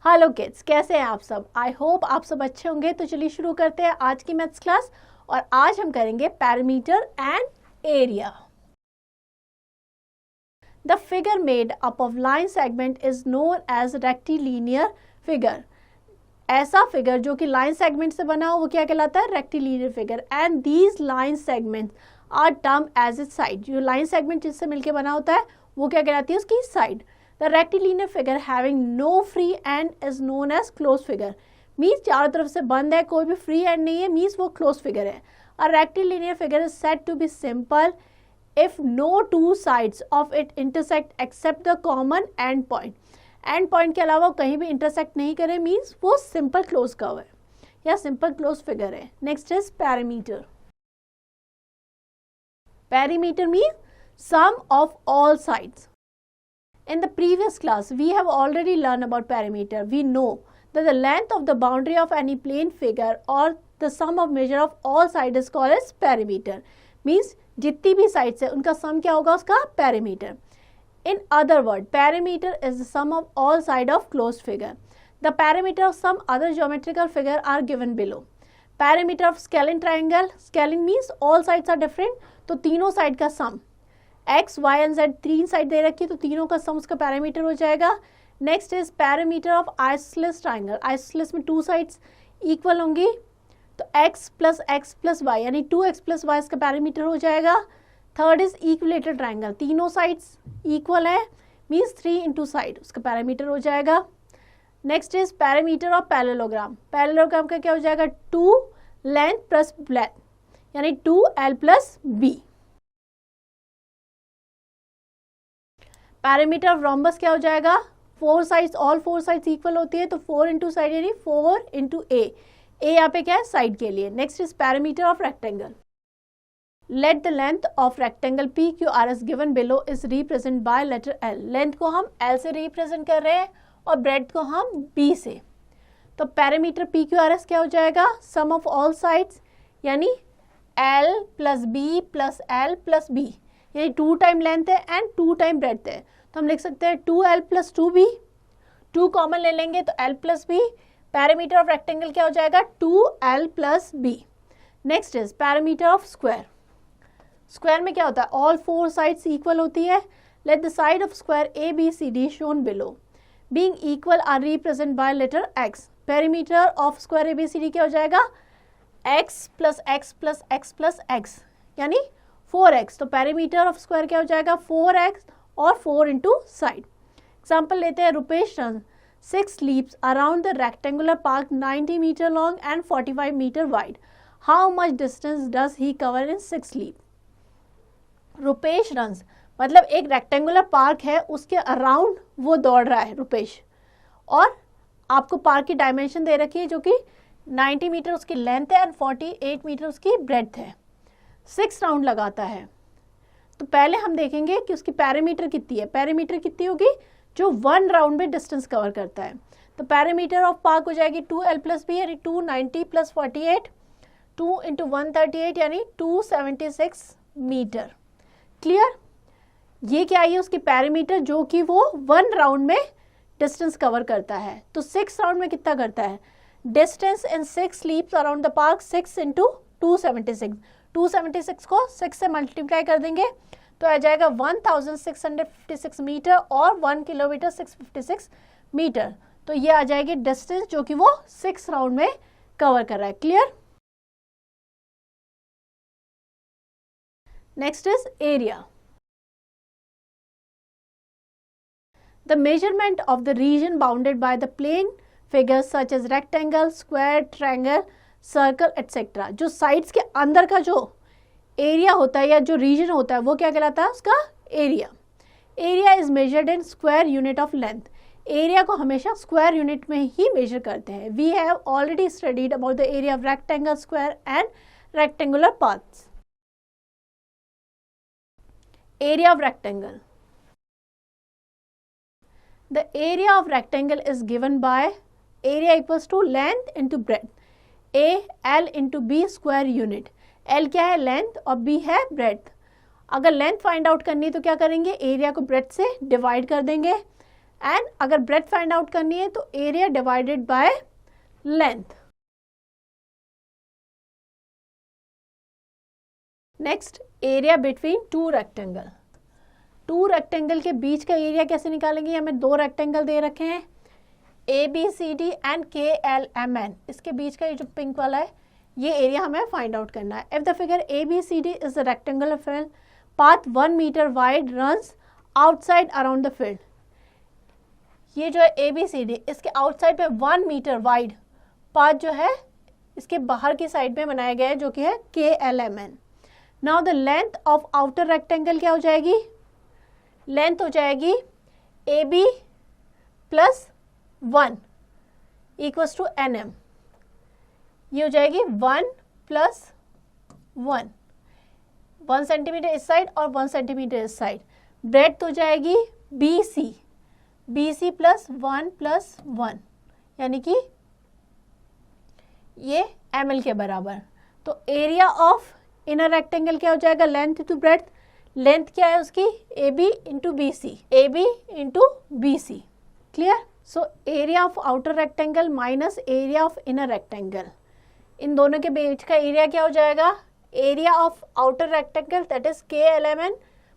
Hello kids, कैसे हैं आप सब। आई होप आप सब अच्छे होंगे। तो चलिए शुरू करते हैं आज की मैथ्स क्लास। और आज हम करेंगे perimeter and area. The figure made up of line segment is known as rectilinear figure. ऐसा फिगर जो कि लाइन सेगमेंट से बना हो वो क्या कहलाता है? Rectilinear figure. And these line segments are term as its side. जो लाइन सेगमेंट जिससे मिलकर बना होता है वो क्या कहलाती है? उसकी side. The rectilinear figure having no free end is known as closed figure. Means चारों तरफ से बंद है, कोई भी फ्री एंड नहीं है, मीन्स वो क्लोज फिगर है। A rectilinear figure is said to be simple if no two sides of it intersect except the common end point. And point के अलावा कहीं भी इंटरसेक्ट नहीं करे, मीन्स वो सिंपल क्लोज कर्व है या सिंपल क्लोज फिगर है। Next is perimeter. Perimeter means sum of all sides. In the previous class, we have already learned about perimeter. We know that the length of the boundary of any plane figure or the sum of measure of all sides is called as perimeter. Means जितनी भी sides है उनका sum क्या होगा? उसका perimeter. In other word, perimeter is the sum of all sides of closed figure. The perimeter of some other geometrical figure are given below. Perimeter of scalene triangle. Scalene means all sides are different. तो तीनों side का sum x y and z तीन side दे रखी है तो तीनों का सम उसका पैरामीटर हो जाएगा। Next is perimeter of isosceles triangle. Isosceles में टू साइड्स इक्वल होंगी तो x प्लस वाई यानी 2x प्लस वाई इसका पैरामीटर हो जाएगा। थर्ड इज इक्विलेटरल ट्राइंगल, तीनों साइड्स इक्वल है मीन्स 3 इंटू साइड उसका पैरामीटर हो जाएगा। Next is perimeter of parallelogram. Parallelogram का क्या हो जाएगा? 2 लेंथ प्लस ब्रेड्थ यानी 2l plus b. Perimeter of rhombus क्या हो जाएगा? 4 साइड्स, ऑल 4 साइड्स इक्वल होती है तो 4 इंटू साइड यानी 4 इंटू ए यहाँ पे क्या है? साइड के लिए। Next is perimeter of rectangle. Let the length of rectangle P Q R S given below is represent by letter l. Length को हम एल से रिप्रेजेंट कर रहे हैं और ब्रेड्थ को हम बी से। तो perimeter P Q R S क्या हो जाएगा? सम ऑफ ऑल साइड्स यानी l plus b plus l plus b यानी 2 टाइम लेंथ है एंड 2 टाइम ब्रेड्थ है तो हम लिख सकते हैं 2l प्लस 2b। 2 कॉमन ले लेंगे तो l plus b। Parameter of rectangle क्या हो जाएगा? 2l plus b। Next is perimeter of square. Square में क्या होता है? ऑल 4 साइड्स इक्वल होती है। Let the side of square A B C D shown below being equal are represent by letter x। Perimeter of square A B C D क्या हो जाएगा? x plus x plus x plus x यानी 4x। तो parameter of square क्या हो जाएगा? 4x और 4 into side. Example लेते हैं। Rupesh run 6 laps around the rectangular park 90 metre long and 45 metre wide. How much distance does he cover in 6 lap? Rupesh runs मतलब एक रेक्टेंगुलर पार्क है उसके अराउंड वो दौड़ रहा है रुपेश, और आपको पार्क की डायमेंशन दे रखी है जो कि 90 मीटर उसकी लेंथ है एंड 48 मीटर उसकी ब्रेड्थ है। 6 राउंड लगाता है तो पहले हम देखेंगे कि उसकी पैरामीटर कितनी है। पैरामीटर कितनी होगी? जो 1 राउंड में डिस्टेंस कवर करता है। तो पैरामीटर ऑफ पार्क हो जाएगी 2l प्लस बी यानी 290 प्लस 48 2 इंटू 138 यानी 276 मीटर। क्लियर? ये क्या है? उसकी पैरामीटर जो कि वो 1 राउंड में डिस्टेंस कवर करता है। तो 6 राउंड में कितना करता है? Distance in 6 laps around the park 6 into 276। 276 को 6 से मल्टीप्लाई कर देंगे तो आ जाएगा 1656 मीटर और 1 किलोमीटर 656 मीटर। तो ये आ जाएगी डिस्टेंस जो कि वो 6 राउंड में कवर कर रहा है। Clear? Next is area. The measurement of the region bounded by the plane figures such as rectangle, square, triangle, circle etcetera. जो साइड्स के अंदर का जो एरिया होता है या जो रीजन होता है वो क्या कहलाता है? उसका area. Area is measured in square unit of length. Area को हमेशा स्क्वायर यूनिट में ही मेजर करते हैं। We have already studied about the area of rectangle, square and rectangular parts. Area of rectangle. The area of rectangle is given by area equals to length into breadth. A L into b square unit. L क्या है? Length और B है breadth. अगर length find out करनी तो क्या करेंगे? Area को ब्रेड्थ से डिवाइड कर देंगे। एंड अगर ब्रेथ फाइंड आउट करनी है तो area divided by length. Next, area between two rectangle. Two rectangle के बीच का एरिया कैसे निकालेंगे? हमें दो रेक्टेंगल दे रखे हैं ABCD एंड KLMN। इसके बीच का ये जो पिंक वाला है ये एरिया हमें फाइंड आउट करना है। If the figure ABCD is the rectangular field path 1 metre wide runs outside around the field. ये जो है ABCD, इसके आउटसाइड पे 1 मीटर वाइड पाथ जो है इसके बाहर की साइड में बनाया गया है जो कि है KLMN। Now the length of outer rectangle क्या हो जाएगी? लेंथ हो जाएगी AB plus 1 equals to NM। ये हो जाएगी 1 प्लस 1 सेंटीमीटर इस साइड और 1 सेंटीमीटर इस साइड। ब्रेड्थ हो जाएगी BC प्लस 1 प्लस 1 यानी कि ये ml के बराबर। तो एरिया ऑफ इनर रेक्टेंगल क्या हो जाएगा? Length into breadth. लेंथ क्या है उसकी? AB into BC। Clear? So area of outer rectangle minus area of inner rectangle, इन दोनों के बीच का एरिया क्या हो जाएगा? Area of outer rectangle that is KLMN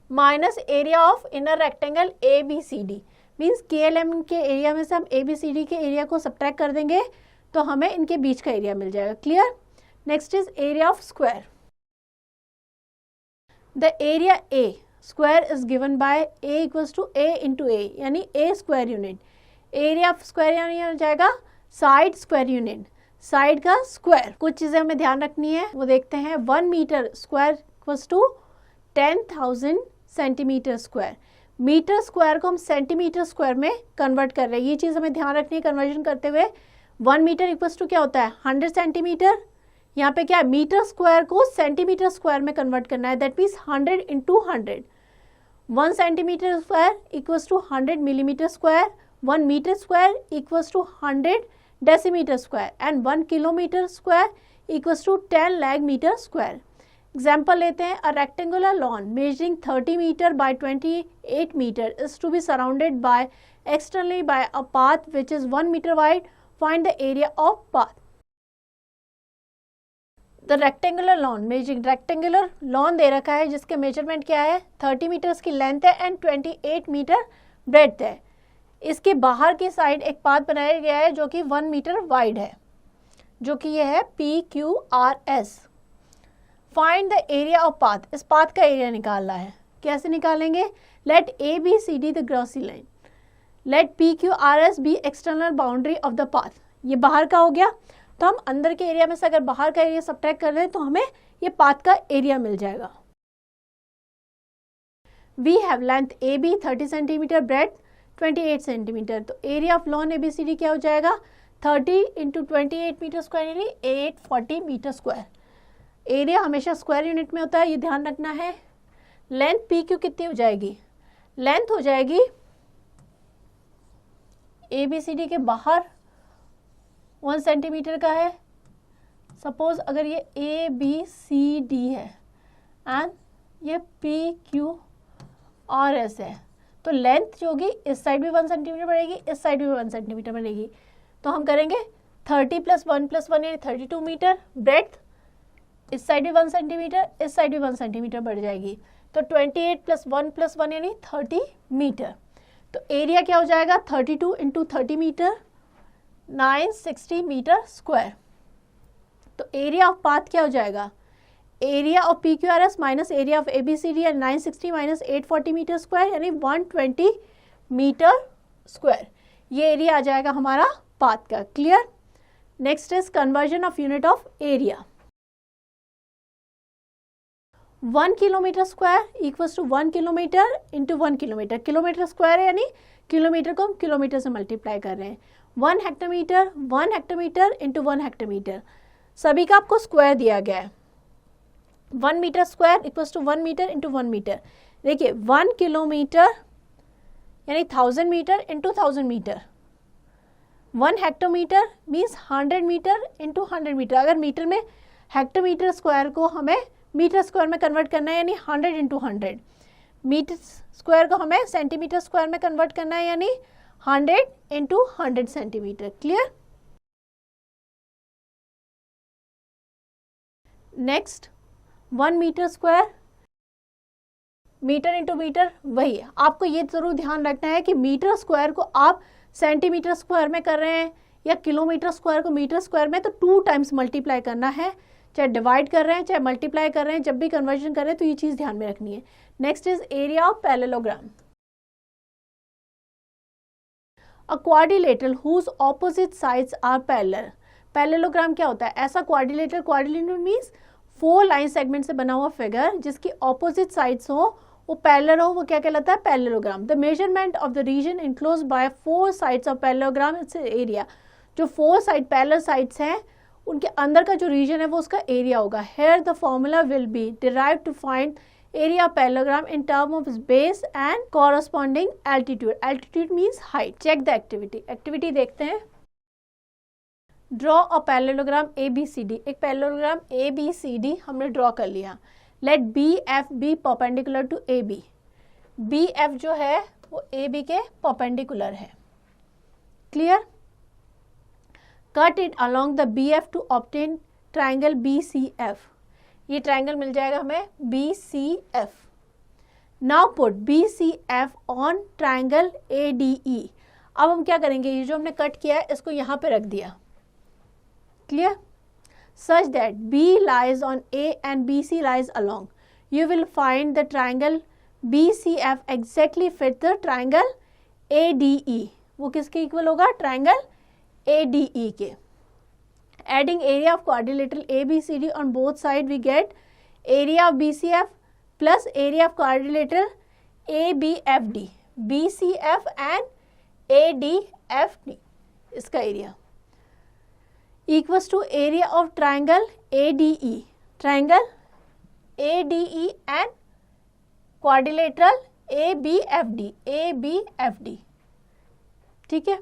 minus area of inner rectangle ABCD। Means KLMN के एरिया में से हम ABCD के एरिया को सब्ट्रैक्ट कर देंगे तो हमें इनके बीच का एरिया मिल जाएगा। Clear? Next is area of square. The area A square is given by A equals to A into A यानी A square unit. Area of square यानी हो जाएगा साइड स्क्वायर यूनिट, साइड का स्क्वायर। कुछ चीज़ें हमें ध्यान रखनी है, वो देखते हैं। 1 metre square equals to 10,000 centimetre square. Metre square को हम सेंटीमीटर स्क्वायर में कन्वर्ट कर रहे हैं, ये चीज़ हमें ध्यान रखनी है कन्वर्जन करते हुए। 1 मीटर इक्वल्स टू क्या होता है? 100 सेंटीमीटर। यहाँ पे क्या है? मीटर स्क्वायर को सेंटीमीटर स्क्वायर में कन्वर्ट करना है, that means 100 into 100। 1 centimetre square equals to 100 millimetre square. 1 metre square equals to 100 decimetre square and 1 kilometre square equals to 10 lakh metre square. Example लेते हैं। A rectangular lawn measuring 30 metre by 28 metre is to be surrounded by externally by a path which is 1 metre wide. Find the area of path. The rectangular lawn measuring, rectangular lawn दे रखा है जिसके measurement क्या है? 30 metres की length है and 28 metre breadth है। इसके बाहर की साइड एक पाथ बनाया गया है जो कि 1 मीटर वाइड है, जो कि यह है PQRS। Find the area of path. इस पाथ का एरिया निकालना है। कैसे निकालेंगे? Let ABCD the grassy line, let PQRS be external boundary of the path. ये बाहर का हो गया, तो हम अंदर के एरिया में से अगर बाहर का एरिया सब्ट्रैक्ट कर रहे हैं तो हमें ये पाथ का एरिया मिल जाएगा। We have length AB 30 centimetre, breadth 28 centimetre. तो एरिया ऑफ लॉन ABCD क्या हो जाएगा? 30 इंटू 28 मीटर स्क्वायर यानी 840 मीटर स्क्वायर। एरिया हमेशा स्क्वायर यूनिट में होता है, ये ध्यान रखना है। लेंथ PQ कितनी हो जाएगी? लेंथ हो जाएगी ABCD के बाहर 1 सेंटीमीटर का है। सपोज अगर ये ABCD है एंड ये PQRS है, तो लेंथ जो होगी इस साइड भी 1 सेंटीमीटर बढ़ेगी, इस साइड भी 1 सेंटीमीटर बढ़ेगी। तो हम करेंगे 30 प्लस 1 यानी 32 मीटर। ब्रेड्थ इस साइड भी 1 सेंटीमीटर, इस साइड भी 1 सेंटीमीटर बढ़ जाएगी। तो 28 प्लस 1 यानी 30 मीटर। तो एरिया क्या हो जाएगा? 32 इंटू 30 मीटर 960 मीटर स्क्वायर। तो एरिया ऑफ पाथ क्या हो जाएगा? Area of PQRS minus area of ABCD है 960 माइनस 840 मीटर स्क्वायर यानी 120 मीटर स्क्वायर। ये एरिया आ जाएगा हमारा पाथ का। Clear? Next is conversion of unit of area. 1 kilometre square equals to 1 kilometre into 1 kilometre. Kilometre square है यानी kilometre को हम किलोमीटर से मल्टीप्लाई कर रहे हैं। 1 हेक्टोमीटर इंटू 1 हेक्टोमीटर। सभी का आपको स्क्वायर दिया गया है। 1 metre square equals to 1 metre into 1 metre. देखिए 1 किलोमीटर यानी 1000 metre into 1000 metre. 1 hectometre means 100 metre into 100 metre. अगर मीटर में हेक्टोमीटर स्क्वायर को हमें मीटर स्क्वायर में कन्वर्ट करना है यानी 100 इंटू 100। मीटर स्क्वायर को हमें सेंटीमीटर स्क्वायर में कन्वर्ट करना है यानी 100 into 100 centimetre. Clear. Next 1 metre square, metre into metre वही है. आपको ये जरूर ध्यान रखना है कि मीटर स्क्वायर को आप सेंटीमीटर स्क्वायर में कर रहे हैं या किलोमीटर स्क्वायर को मीटर स्क्वायर में, तो 2 टाइम्स मल्टीप्लाई करना है. चाहे डिवाइड कर रहे हैं चाहे मल्टीप्लाई कर रहे हैं, जब भी कन्वर्जन कर रहे हैं तो ये चीज़ ध्यान में रखनी है. Next is area of parallelogram. A quadrilateral whose opposite sides are parallel. Parallelogram क्या होता है? ऐसा quadrilateral, quadrilateral means 4 line segment से बना हुआ फिगर जिसकी ऑपोजिट साइड्स हो, वो पैरेलल हो, वो क्या कहलाता है? Parallelogram. The measurement of the region enclosed by 4 sides of parallelogram its area. जो 4 साइड पैरेलल साइड्स हैं उनके अंदर का जो रीजन है वो उसका एरिया होगा. Here the formula will be derived to find area parallelogram in term of base and corresponding altitude. Altitude means height. Check the activity. Activity देखते हैं. Draw a parallelogram ABCD. एक पैरेललोग्राम ABCD हमने draw कर लिया. Let BF be perpendicular to AB. BF जो है वो AB के परपेंडिकुलर है. Clear. Cut it along the BF to obtain triangle BCF. ये ट्राइंगल मिल जाएगा हमें BCF. Now put BCF on triangle ADE. अब हम क्या करेंगे? ये जो हमने कट किया है इसको यहाँ पे रख दिया. Clear? Such that B lies on A and BC lies along. You will find the triangle BCF exactly fit the triangle ADE. वो किसके इक्वल होगा? ट्राइंगल ADE के. Adding area of quadrilateral ABCD on both sides, we get area of BCF plus area of quadrilateral ABFD. BCF and ADFD इसका area equals to area of triangle ADE. Triangle ADE and quadrilateral ABFD. ABFD. ठीक है.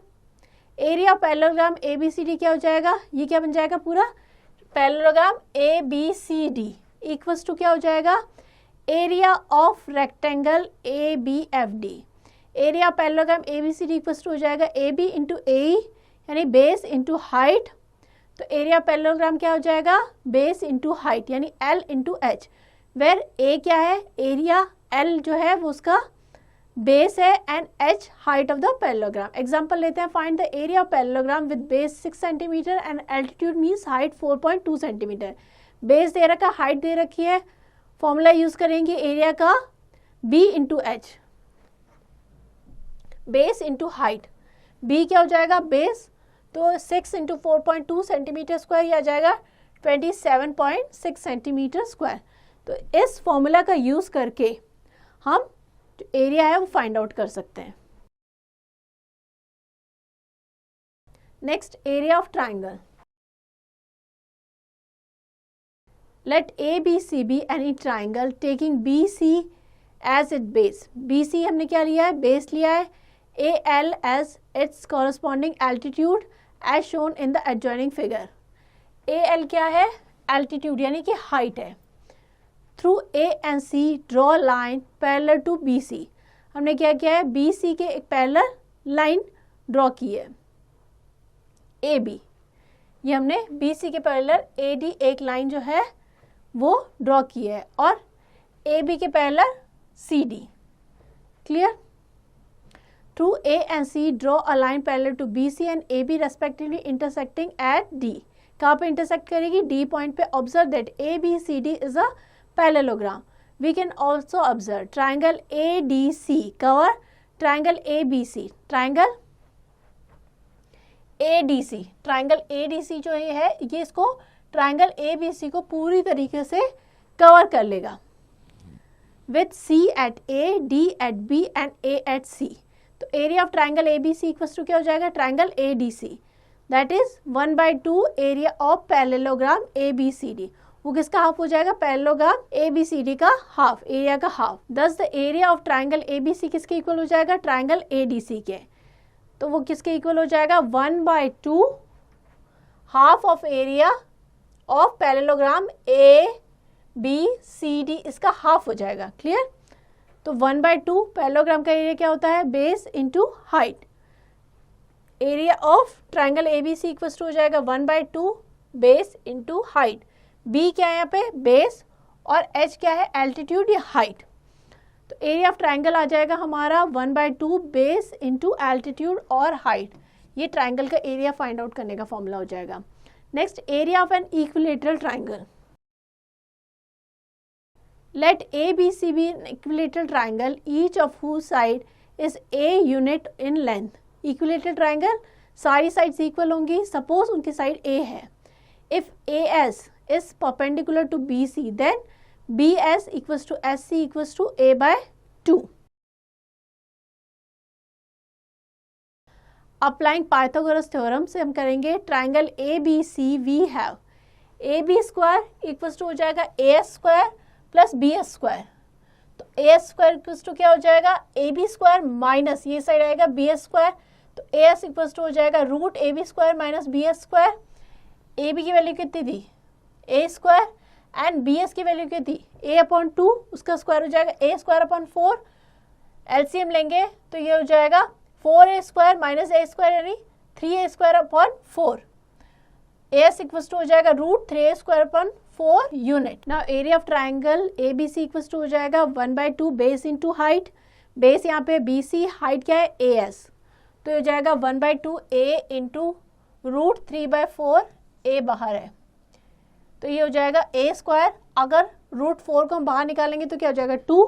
Area parallelogram ABCD क्या हो जाएगा? ये क्या बन जाएगा? पूरा पैरेललोग्राम ABCD इक्वल्स टू क्या हो जाएगा? Area of rectangle ABFD. Area parallelogram ABCD equals to हो जाएगा AB इंटू AE यानी बेस इंटू हाइट. तो एरिया पैरेललोग्राम क्या हो जाएगा? बेस इंटू हाइट यानी L into H. Where A क्या है? एरिया. L जो है वो उसका बेस है and H height of the parallelogram. Example लेते हैं. Find the area of parallelogram with base 6 centimetre and altitude means height 4.2 centimetre. Base दे रखा, हाइट दे रखी है. फॉर्मूला यूज करेंगे एरिया का B into H. Base into height. B क्या हो जाएगा? बेस. तो 6 इंटू 4.2 सेंटीमीटर स्क्वायर ये आ जाएगा 27.6 सेंटीमीटर स्क्वायर. तो इस फॉर्मूला का यूज करके हम जो एरिया है वो फाइंड आउट कर सकते हैं. Next area of triangle. Let ABC be any triangle taking BC as it base. BC हमने क्या लिया है? बेस लिया है. AL as its corresponding altitude as shown in the adjoining figure. AL क्या है? एल्टीट्यूड यानी कि हाइट है. Through A and C draw line parallel to BC. हमने क्या किया है? BC के एक पैरेलल लाइन ड्रॉ की है AB. ये हमने BC के पैरेलल AD एक लाइन जो है वो ड्रॉ की है और AB के parallel CD. Clear. Through A and C draw a line parallel to BC and AB respectively intersecting at D. कहाँ पे intersect करेगी? D point पे. Observe that ABCD is a parallelogram. We can also observe triangle ADC cover triangle ABC. Triangle ADC. Triangle ADC जो ये है ये इसको triangle ABC को पूरी तरीके से cover कर लेगा. With C at A, D at B and A at C. तो area of triangle ABC equals to क्या हो जाएगा? Triangle ADC. That is 1/2 area of parallelogram ABCD. वो किसका हाफ हो जाएगा? पैरेललोग्राम ABCD का हाफ, एरिया का half. Thus the area of triangle ABC किसके इक्वल हो जाएगा? ट्राइंगल ADC के. तो वो किसके इक्वल हो जाएगा? 1/2 half of area of parallelogram ABCD इसका हाफ हो जाएगा. क्लियर. तो 1/2 पैरेललोग्राम का एरिया क्या होता है? Base into height. Area of triangle A B C equals to हो जाएगा 1/2 बेस इंटू हाइट। बी क्या है यहाँ पे, बेस, और एच क्या है, एल्टीट्यूड या हाइट। तो एरिया ऑफ ट्राइंगल आ जाएगा हमारा 1/2 बेस इंटू एल्टीट्यूड और हाइट। ये ट्राइंगल का एरिया फाइंड आउट करने का फॉर्मूला हो जाएगा। Next, area of an equilateral triangle. Let ABC be an equilateral triangle, each of whose side is a unit in length. Equilateral triangle, सारी sides equal होंगी, suppose उनकी side A है. If AS is perpendicular to BC, then BS equals to SC equals to A/2. Applying Pythagoras theorem से हम करेंगे triangle ABC we have AB square equals to हो जाएगा AS square plus B S square. तो A S square equals to क्या हो जाएगा, A B square minus ये साइड आएगा बी एस स्क्वायर। तो ए एस इक्वल्स टू हो जाएगा root A B square minus B S square. A B की वैल्यू कितनी थी, A square, and B S की वैल्यू कितनी थी, A/2, उसका स्क्वायर हो जाएगा A²/4। एलसीएम लेंगे तो ये हो जाएगा 4A² माइनस A स्क्वायर यानी 3A²/4। A S equals to हो जाएगा root 3A²/4 unit. Now area of triangle A B C equals to हो जाएगा 1/2 बेस इंटू हाइट। बेस यहाँ पे बी सी, हाइट क्या है ए एस, तो हो जाएगा 1/2 ए इंटू रूट 3/4, ए बाहर है तो ये हो जाएगा ए स्क्वायर। अगर रूट 4 को हम बाहर निकालेंगे तो क्या हो जाएगा 2,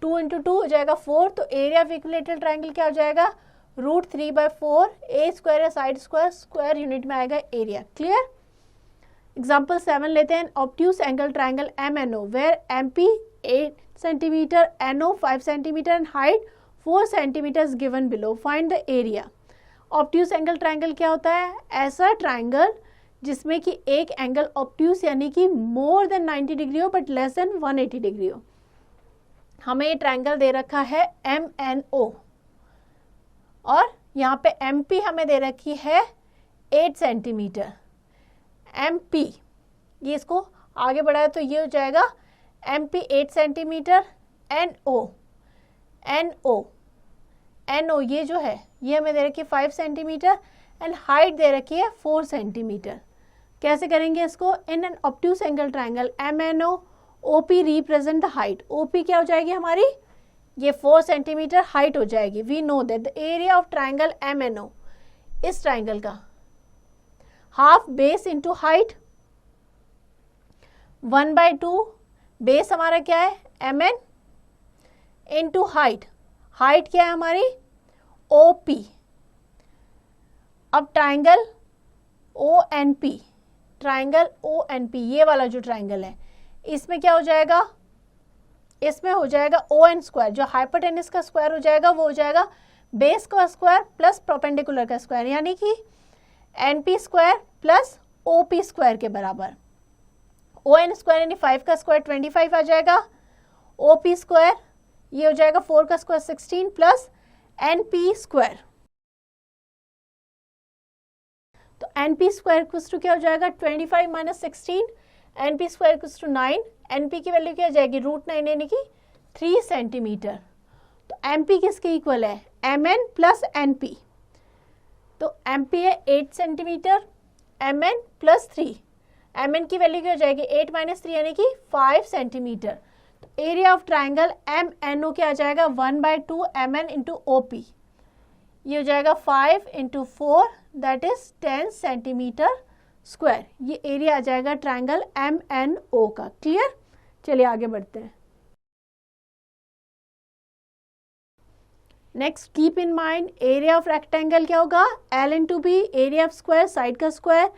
2 इंटू 2 हो जाएगा 4। तो एरिया ऑफ इक्विलेटरल ट्राइंगल क्या हो जाएगा रूट 3/4, ए स्क्वायर या साइड स्क्वायर, स्क्वायर यूनिट में आएगा एरिया। क्लियर। एग्जाम्पल 7 लेते हैं। Obtuse angle triangle MNO where MP 8 cm, NO 5 cm and height 4 cm is given below, find the area. Obtuse angle triangle क्या होता है, ऐसा triangle जिसमें कि एक एंगल ऑब्ट्यूस यानी कि मोर देन 90 डिग्री हो बट लेस देन 180 डिग्री हो। हमें ये ट्राइंगल दे रखा है MNO और यहाँ पे MP हमें दे रखी है 8 सेंटीमीटर। MP ये इसको आगे बढ़ाया तो ये हो जाएगा MP 8 सेंटीमीटर, NO ये जो है ये हमें दे रखी है 5 सेंटीमीटर एंड हाइट दे रखी है 4 सेंटीमीटर। कैसे करेंगे इसको, in an obtuse angle triangle MNO OP represent the height. OP क्या हो जाएगी हमारी, ये 4 सेंटीमीटर हाइट हो जाएगी। We know that the area of triangle MNO, इस ट्राइंगल का half base into height 1/2 base हमारा क्या है MN इंटू हाइट, हाइट क्या है हमारी OP। अब ट्राइंगल ONP, ट्राइंगल ONP ये वाला जो ट्राइंगल है इसमें क्या हो जाएगा, इसमें हो जाएगा ON स्क्वायर, जो हाइपोटेनस का स्क्वायर हो जाएगा वो हो जाएगा बेस का स्क्वायर प्लस परपेंडिकुलर का स्क्वायर, यानी कि NP square plus OP square के बराबर। ON स्क्वायर यानी 5 का स्क्वायर 25 आ जाएगा, OP स्क्वायर ये हो जाएगा 4 का स्क्वायर 16 प्लस NP स्क्वायर। तो NP स्क्वायर इक्वल्स टू क्या हो जाएगा 25 minus 16, NP square equals to 9। NP की वैल्यू क्या आ जाएगी रूट 9 यानी कि 3 सेंटीमीटर। तो MP किसके इक्वल है MN प्लस NP। तो MP है 8 सेंटीमीटर, MN प्लस 3, MN की वैल्यू क्या हो जाएगी 8 माइनस 3 यानी कि 5 सेंटीमीटर। तो एरिया ऑफ ट्राइंगल MNO क्या आ जाएगा 1/2 MN इंटू OP, ये हो जाएगा 5 into 4 that is 10 centimetre square. ये एरिया आ जाएगा ट्राइंगल MNO का। क्लियर। चलिए आगे बढ़ते हैं। Next, keep in mind area of rectangle क्या होगा L into B, area of square side का square,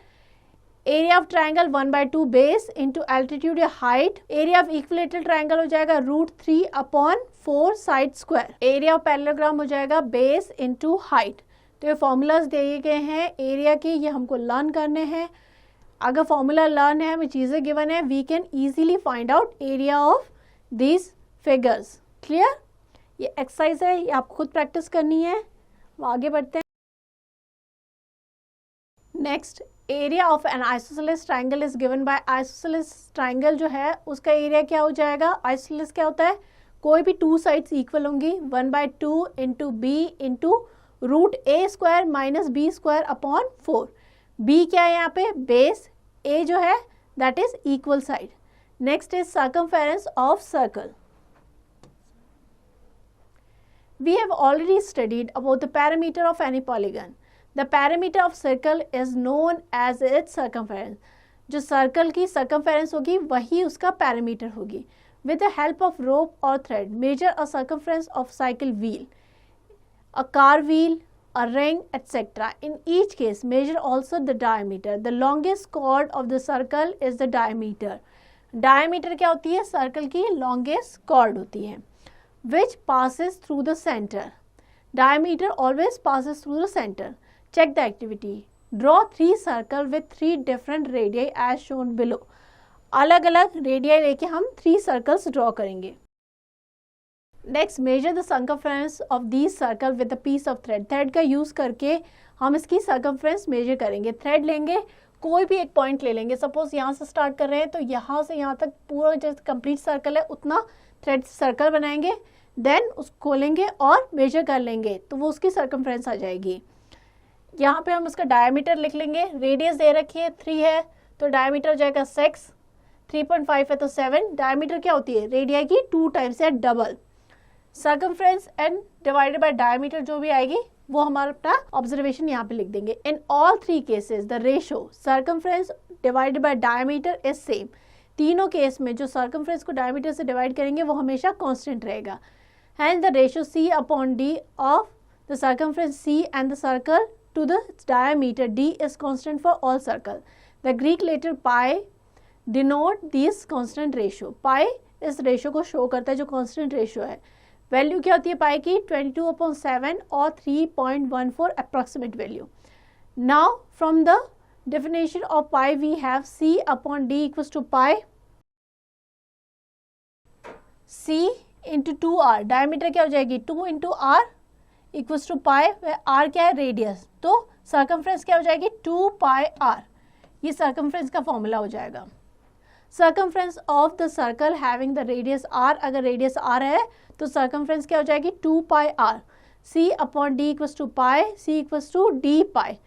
area of triangle 1/2 base into altitude या height, area of equilateral triangle हो जाएगा root 3/4 side square, area of parallelogram हो जाएगा base into height. तो ये फॉर्मूलाज दिए गए हैं एरिया के, ये हमको लर्न करने हैं। अगर फॉर्मूला लर्न है, हमें चीज़ें गिवन है, we can easily find out area of these figures. Clear. ये एक्सरसाइज है, ये आपको खुद प्रैक्टिस करनी है। आगे बढ़ते हैं। Next, area of N isosceles triangle is given bye. Isosceles triangle जो है उसका एरिया क्या हो जाएगा, आइसोसेलेस क्या होता है, कोई भी 2 साइड्स इक्वल होंगी 1/2 into B into root A square minus B square upon 4। B क्या है यहाँ पे, बेस, ए जो है that is equal side. Next is circumference of circle. We have already studied about the perimeter of any polygon. The perimeter of circle is known as its circumference. जो circle की circumference होगी वही उसका perimeter होगी. With the help of rope or thread, measure a circumference of cycle wheel, a car wheel, a ring, etc. In each case, measure also the diameter. The longest chord of the circle is the diameter. Diameter क्या होती है, circle की longest chord होती है, which passes through the center. Diameter always passes through the center. Check the activity. Draw 3 circles with 3 different radii as shown below. अलग अलग radii लेके हम 3 सर्कल्स ड्रॉ करेंगे. Next, measure the circumference of these circle with a piece of thread. Thread का use करके हम इसकी circumference major करेंगे. थ्रेड लेंगे, कोई भी एक पॉइंट ले लेंगे. सपोज यहाँ से स्टार्ट कर रहे हैं तो यहाँ से यहाँ तक पूरा जो कंप्लीट सर्कल है उतना थ्रेड सर्कल बनाएंगे, देन उसको खोलेंगे और मेजर कर लेंगे तो वो उसकी सर्कमफ्रेंस आ जाएगी. यहाँ पे हम उसका डायमीटर लिख लेंगे. रेडियस दे रखी है 3 है तो डायमीटर हो जाएगा 6, 3.5 है तो 7. डायमीटर क्या होती है, रेडिया की 2 टाइम्स है, double. Circumference and divided by diameter जो भी आएगी वो हमारा अपना ऑब्जर्वेशन यहाँ पे लिख देंगे. In all 3 cases the ratio circumference divided by diameter is same. तीनों केस में जो सर्कमफ्रेंस को डायमीटर से डिवाइड करेंगे वो हमेशा कांस्टेंट रहेगा. Hence the ratio C upon D of the circumference C and the circle to the diameter D is constant for all circle. The Greek letter pi denote this constant ratio. Pi इस ratio को show करता है जो constant ratio है. Value क्या होती है पाई की, 22/7 और 3.14 approximate value. Now from the definition of pi we have C upon D equals to pi C into 2r. Diameter क्या हो जाएगी 2 into R equals to pi. R क्या है, रेडियस, तो सर्कमफ्रेंस क्या हो जाएगी 2 पाई आर. ये सर्कमफ्रेंस का फॉर्मूला हो जाएगा. Circumference of the circle having the radius R, अगर रेडियस आर है तो सर्कमफ्रेंस क्या हो जाएगी 2 pi R. C upon D equals to pi, C equals to D pi.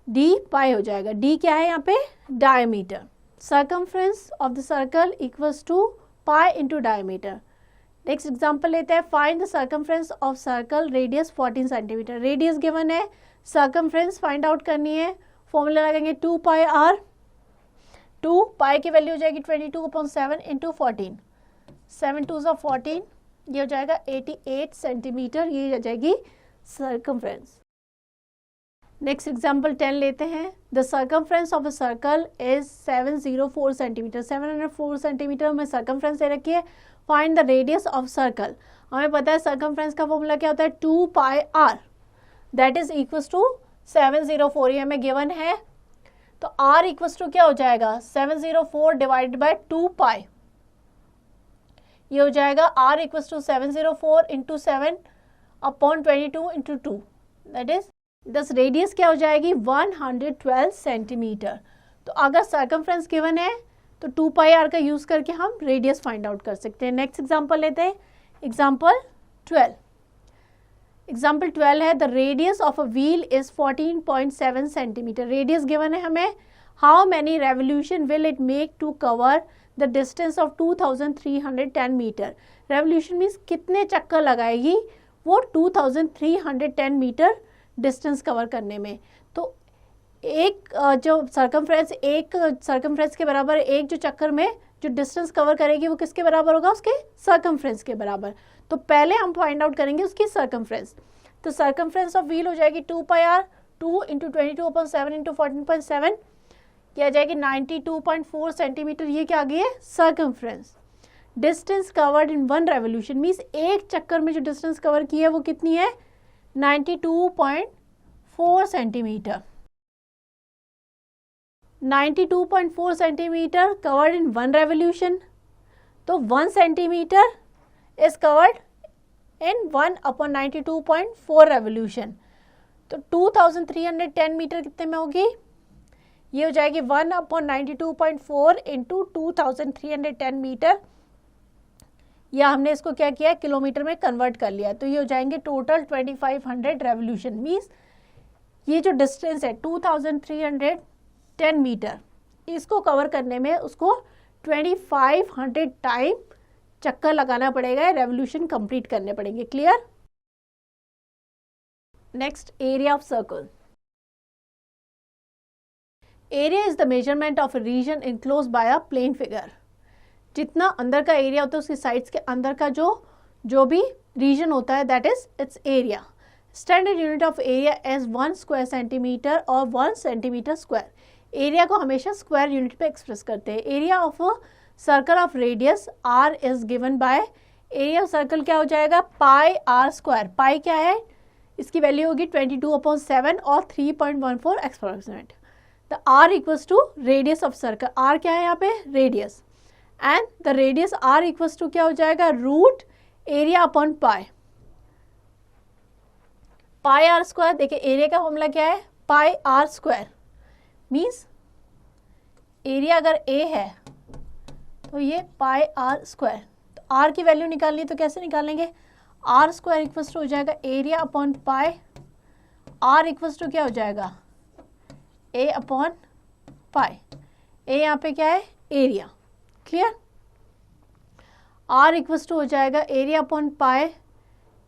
D pi हो जाएगा. डी क्या है यहाँ पे, diameter. Circumference of the circle equals to pi into diameter. Next example लेते हैं. Find the circumference of circle radius 14 centimetre. Radius given है, circumference find out करनी है. फॉर्मूला लगाएंगे 2 पाई आर. 2 पाई की वैल्यू हो जाएगी 22/7 इंटू 14. 7 2 14, ये हो जाएगा 88 सेंटीमीटर. ये हो जाएगी सर्कमफ्रेंस. नेक्स्ट एग्जाम्पल 10 लेते हैं. The circumference of a circle is 704 centimetre. 704 centimetre हमें सर्कमफ्रेंस दे रखी है. Find the radius of circle. हमें पता है सर्कमफ्रेंस का फॉर्मूला क्या होता है 2 pi R, that is equals to 704. ये हमें गिवन है तो आर इक्वल्स टू क्या हो जाएगा 704 डिवाइडेड बाय 2 पाई. ये हो जाएगा r equals to 704 into 7 upon 22 into 2, that is thus. Radius क्या हो जाएगी 112 सेंटीमीटर. तो अगर सर्कमफ्रेंस गिवन है तो 2 पाई आर का यूज करके हम रेडियस फाइंड आउट कर सकते हैं. नेक्स्ट एग्जांपल लेते हैं. एग्जांपल 12. एग्जांपल 12 है the radius of a wheel is 14.7 centimetre. Radius given है हमें. How many revolution will it make to cover the distance of 2310 metre. Revolution means कितने चक्कर लगाएगी वो 2310 मीटर डिस्टेंस कवर करने में. तो एक जो सर्कमफ्रेंस, एक सर्कमफ्रेंस के बराबर, एक जो चक्कर में जो डिस्टेंस कवर करेगी वो किसके बराबर होगा, उसके सर्कमफ्रेंस के बराबर. तो पहले हम फाइंड आउट करेंगे उसकी सर्कमफ्रेंस. तो सर्कमफ्रेंस ऑफ व्हील हो जाएगी 2 पाई आर. 2 इंटू 22/7 इंटू 14.7 क्या आ जाएगी 92.4 सेंटीमीटर. ये क्या आ गई है circumference. Distance covered in 1 revolution means एक चक्कर में जो डिस्टेंस कवर की है वो कितनी है 92.4 centimetre. 92.4 centimetre covered in 1 revolution. तो 1 centimetre is covered in 1 upon 92.4 revolution. तो 2310 मीटर कितने में होगी, ये हो जाएगी 1 अपॉन 92.4 इंटू 2310 मीटर. या हमने इसको क्या किया, किलोमीटर में कन्वर्ट कर लिया, तो ये हो जाएंगे टोटल 2500 रेवोल्यूशन। मीन्स ये जो डिस्टेंस है 2310 मीटर, इसको कवर करने में उसको 2500 टाइम चक्कर लगाना पड़ेगा, रेवोल्यूशन कंप्लीट करने पड़ेंगे। Clear? Next, area of circle. Area is the measurement of a region enclose by a plane figure. जितना अंदर का एरिया होता है उसकी साइड्स के अंदर का जो भी रीजन होता है, that is its area. Standard unit of area as 1 square centimetre और 1 सेंटीमीटर स्क्वायर। एरिया को हमेशा स्क्वायर यूनिट पे एक्सप्रेस करते हैं। Area of circle of radius r is given by, area of circle क्या हो जाएगा, पाई आर स्क्वायर। पाई क्या है, इसकी वैल्यू होगी 22/7 और 3.14 approximate. The r equals to radius of circle, r क्या है यहाँ पे, radius, and the radius r equals to क्या हो जाएगा, root area upon pi. Pi are square, देखिए एरिया का फॉर्मूला क्या है, pi are square. Means area अगर a है तो ये पाई आर स्क्वायर। तो r की वैल्यू निकालनी तो कैसे निकालेंगे, आर स्क्वायर इक्वल्स टू हो जाएगा area upon pi, r equals to क्या हो जाएगा, a अपॉन पाई। a यहाँ पे क्या है, area. Clear? r equals to हो जाएगा एरिया अपॉन पाई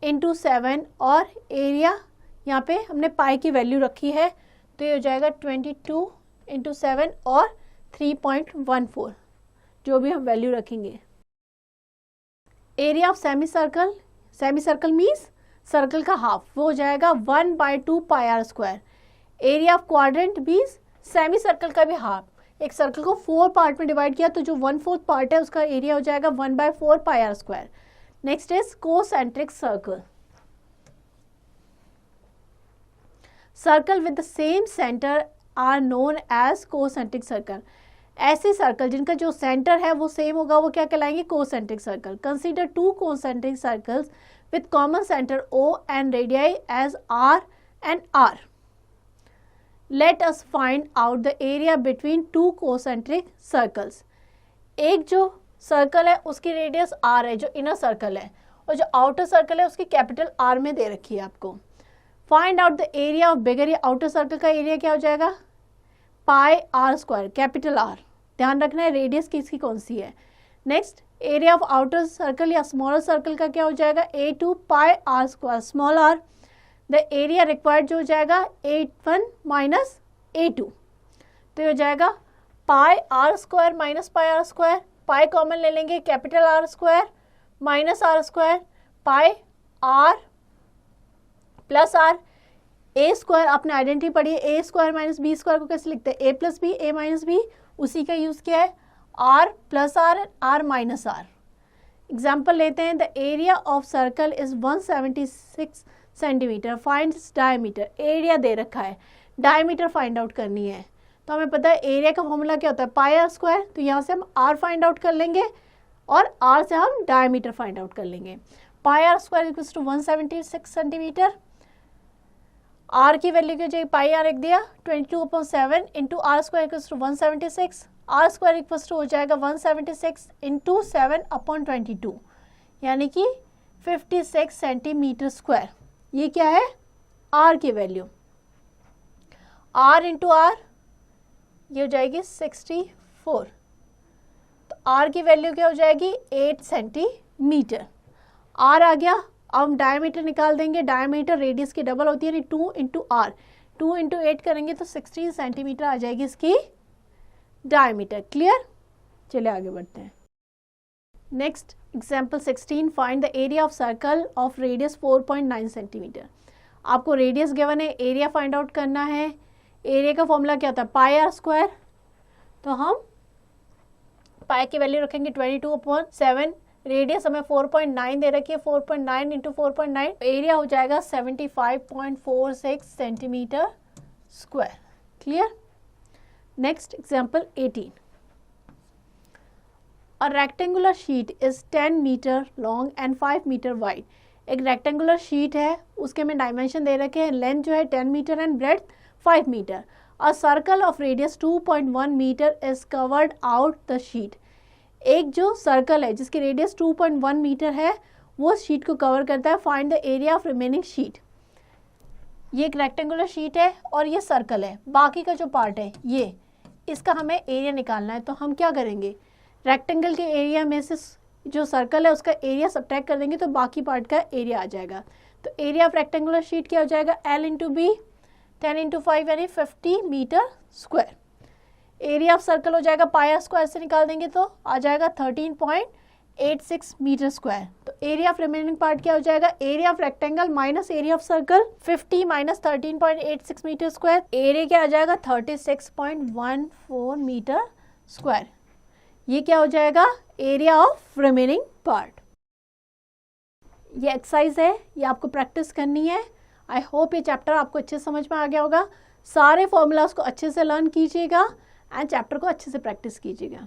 इंटू 7, और एरिया यहाँ पे हमने पाई की वैल्यू रखी है, तो ये हो जाएगा 22 इंटू 7 और 3.14, जो भी हम वैल्यू रखेंगे। Area of semi circle, semi circle means circle का हाफ, वो हो जाएगा 1/2 pi are square. Area of quadrant means semi circle का भी हाफ। एक सर्कल को 4 पार्ट में डिवाइड किया तो जो 1/4 पार्ट है उसका एरिया हो जाएगा 1/4 pi are square. Next is concentric circle. Circle with the same centre are known as concentric circle. ऐसे सर्कल जिनका जो सेंटर है वो सेम होगा, वो क्या कहलाएंगे, concentric circle. Consider 2 concentric circles with common centre O and radii as R and R। Let us find out the area between 2 concentric circles. एक जो सर्कल है उसकी रेडियस r है, जो इनर सर्कल है, और जो आउटर सर्कल है उसकी कैपिटल R में दे रखी है आपको। Find out the area of bigger, या आउटर सर्कल का एरिया क्या हो जाएगा, pi are square, capital R। ध्यान रखना है रेडियस किसकी कौन सी है। Next, area of outer circle या स्मॉलर सर्कल का क्या हो जाएगा, A2 pi are square, small r। The area required जो हो जाएगा A1 माइनस A2, तो ये हो जाएगा pi are square minus pi are square. Pi common ले लेंगे, capital R square minus R square, pi R plus R। A square आपने आइडेंटिटी पढ़ी है, A square minus B square को कैसे लिखते हैं, A plus B, A minus B, उसी का यूज़ किया है, R plus R, R minus R। Example लेते हैं, the area of circle is 176 centimetre, find diameter. Area दे रखा है, डायमीटर फाइंड आउट करनी है, तो हमें पता है एरिया का फॉर्मूला क्या होता है, पाई आर स्क्वायर। तो यहाँ से हम R फाइंड आउट कर लेंगे और R से हम डायमीटर फाइंड आउट कर लेंगे। Pi are square equals to 176 centimetre. R की वैल्यू क्या हो जाएगी, पाई आर एक दिया 22/7 into R square equals to 176। R square equals to हो जाएगा 176 इंटू 7/22, यानी कि 56 सेंटीमीटर स्क्वायर। ये क्या है, R की वैल्यू। R इंटू आर ये हो जाएगी 64, तो R की वैल्यू क्या हो जाएगी 8 सेंटीमीटर। R आ गया। अब हम डायमीटर निकाल देंगे, डायमीटर रेडियस की डबल होती है, यानी 2 इंटू आर, 2 इंटू 8 करेंगे तो 16 सेंटीमीटर आ जाएगी इसकी डायमीटर। क्लियर? चलिए आगे बढ़ते हैं। Next example 16, find the area of circle of radius 4.9 centimetre. आपको रेडियस गिवन है, एरिया फाइंड आउट करना है। एरिया का फॉर्मूला क्या होता है, पाई आर स्क्वायर। तो हम पाई की वैल्यू रखेंगे 22/7, रेडियस हमें 4.9 दे रखी है, 4.9 इंटू 4.9, एरिया हो जाएगा 75.46 centimetre square. Clear? Next example 18, a rectangular sheet is 10 metre long and 5 metre wide. एक रेक्टेंगुलर शीट है, उसके में डायमेंशन दे रखे हैं, लेंथ जो है 10 metre and breadth 5 metre. A circle of radius 2.1 metre is covered out the sheet. एक जो सर्कल है जिसकी रेडियस 2.1 मीटर है वो शीट को कवर करता है। Find the area of remaining sheet. ये एक रेक्टेंगुलर शीट है और ये सर्कल है, बाकी का जो पार्ट है ये, इसका हमें एरिया निकालना है। तो हम क्या करेंगे, रेक्टेंगल के एरिया में से जो सर्कल है उसका एरिया सब्ट्रैक्ट कर देंगे तो बाकी पार्ट का एरिया आ जाएगा। तो एरिया ऑफ रेक्टेंगुलर शीट क्या हो जाएगा, L इंटू बी, 10 इंटू 5 यानी 50 metre square. Area of circle हो जाएगा पाई आर स्क्वायर से निकाल देंगे तो आ जाएगा 13.86 मीटर स्क्वायर। तो एरिया ऑफ रिमेनिंग पार्ट क्या हो जाएगा, area of rectangle minus area of circle, 50 minus 13.86 metre square, area क्या आ जाएगा 36.14 मीटर स्क्वायर। ये क्या हो जाएगा, एरिया ऑफ रिमेनिंग पार्ट। ये एक्सरसाइज है, ये आपको प्रैक्टिस करनी है। आई होप ये चैप्टर आपको अच्छे से समझ में आ गया होगा। सारे फॉर्मूलाज को अच्छे से लर्न कीजिएगा एंड चैप्टर को अच्छे से प्रैक्टिस कीजिएगा।